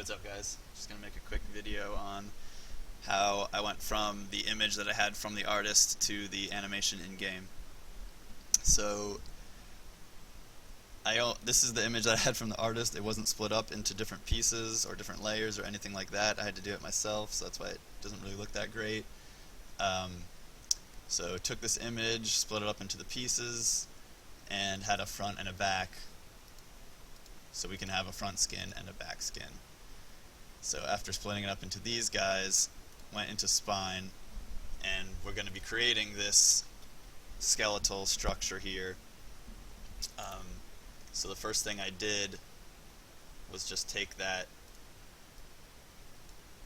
What's up, guys? Just gonna make a quick video on how I went from the image that I had from the artist to the animation in-game. So this is the image that I had from the artist. It wasn't split up into different pieces or different layers or anything like that. I had to do it myself, so that's why it doesn't really look that great. So took this image, split it up into the pieces, and had a front and a back, so we can have a front skin and a back skin. So after splitting it up into these guys, went into spine, and we're going to be creating this skeletal structure here. So the first thing I did was just take that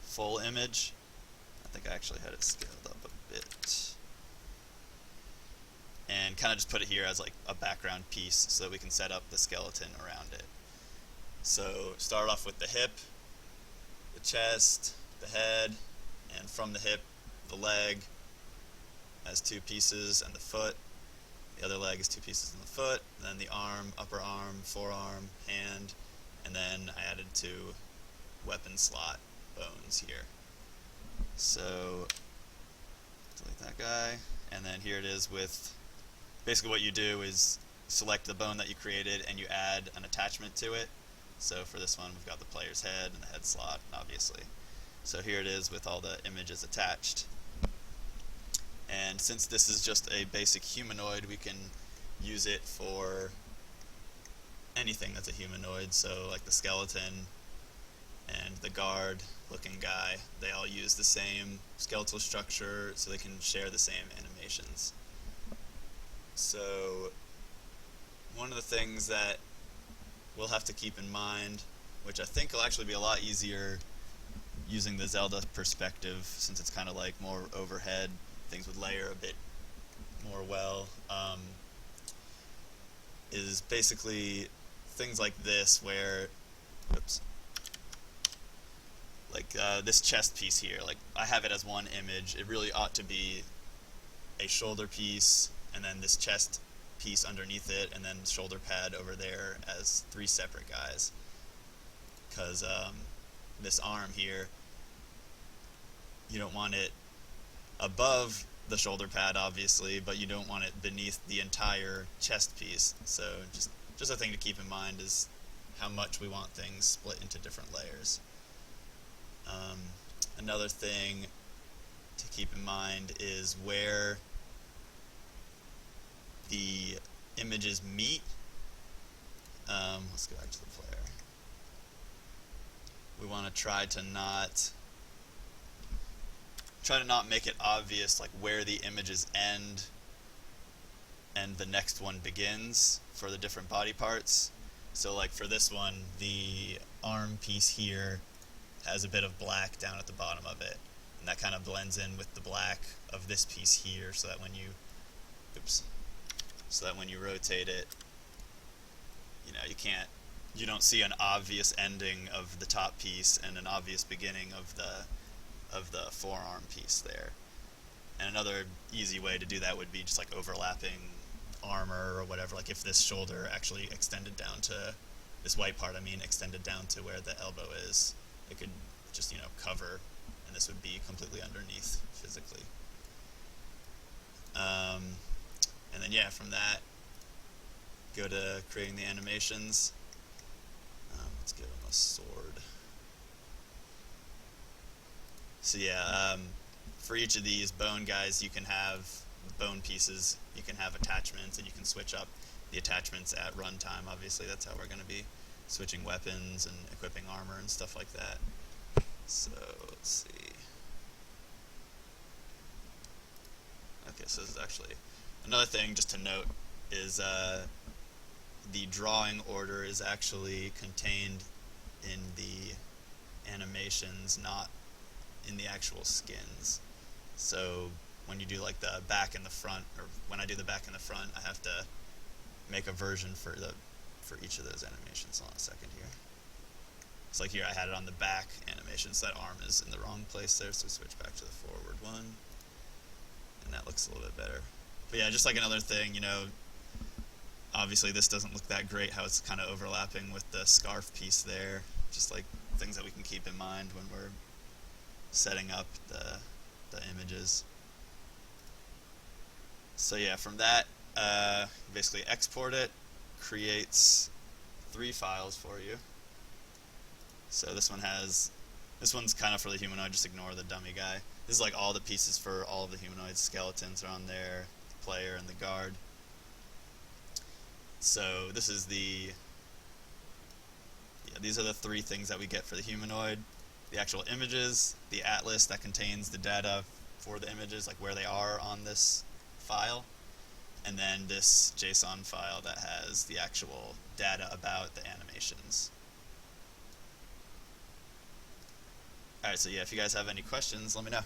full image. I think I actually had it scaled up a bit, and kind of just put it here as like a background piece so that we can set up the skeleton around it. So start off with the hip, the chest, the head, and from the hip, the leg as two pieces, and the foot. The other leg is two pieces in the foot, and then the arm, upper arm, forearm, hand, and then I added two weapon slot bones here. So delete that guy, and then here it is with basically what you do is select the bone that you created and you add an attachment to it. So for this one we've got the player's head and the head slot, obviously. So here it is with all the images attached. And since this is just a basic humanoid, we can use it for anything that's a humanoid. So like the skeleton and the guard looking guy, they all use the same skeletal structure, so they can share the same animations. So one of the things that we'll have to keep in mind, which I think will actually be a lot easier using the Zelda perspective, since it's kind of like more overhead, things would layer a bit more well, is basically things like this where, oops, like this chest piece here, like I have it as one image. It really ought to be a shoulder piece, and then this chest piece underneath it, and then shoulder pad over there as three separate guys. Because this arm here, you don't want it above the shoulder pad, obviously, but you don't want it beneath the entire chest piece. So just a thing to keep in mind is how much we want things split into different layers. Another thing to keep in mind is where the images meet. Let's go back to the player. We want to try to not make it obvious like where the images end and the next one begins for the different body parts. So like for this one, the arm piece here has a bit of black down at the bottom of it, and that kind of blends in with the black of this piece here, so that when you rotate it, you don't see an obvious ending of the top piece and an obvious beginning of the forearm piece there. And another easy way to do that would be just like overlapping armor or whatever. Like if this shoulder actually extended down to this white part, extended down to where the elbow is, it could just cover, and this would be completely underneath physically. And then from that, go to creating the animations. Let's give him a sword. So for each of these bone guys, you can have bone pieces, you can have attachments, and you can switch up the attachments at runtime. Obviously, that's how we're going to be switching weapons and equipping armor and stuff like that. So let's see. Okay, so this is actually another thing just to note is the drawing order is actually contained in the animations, not in the actual skins. So when you do like the back and the front, or when I do the back and the front, I have to make a version for each of those animations. Hold on a second here. It's like here I had it on the back animation, so that arm is in the wrong place there, so we switch back to the forward one, and that looks a little bit better. But yeah, just like another thing, obviously this doesn't look that great how it's kind of overlapping with the scarf piece there. Just like things that we can keep in mind when we're setting up the images. So yeah, from that, basically export it, creates 3 files for you. So this one's kind of for the humanoid, just ignore the dummy guy. This is like all the pieces for all of the humanoid skeletons are on there, the player and the guard. So this is these are the 3 things that we get for the humanoid. The actual images, the atlas that contains the data for the images, like where they are on this file, and then this JSON file that has the actual data about the animations. Alright, so yeah, if you guys have any questions, let me know.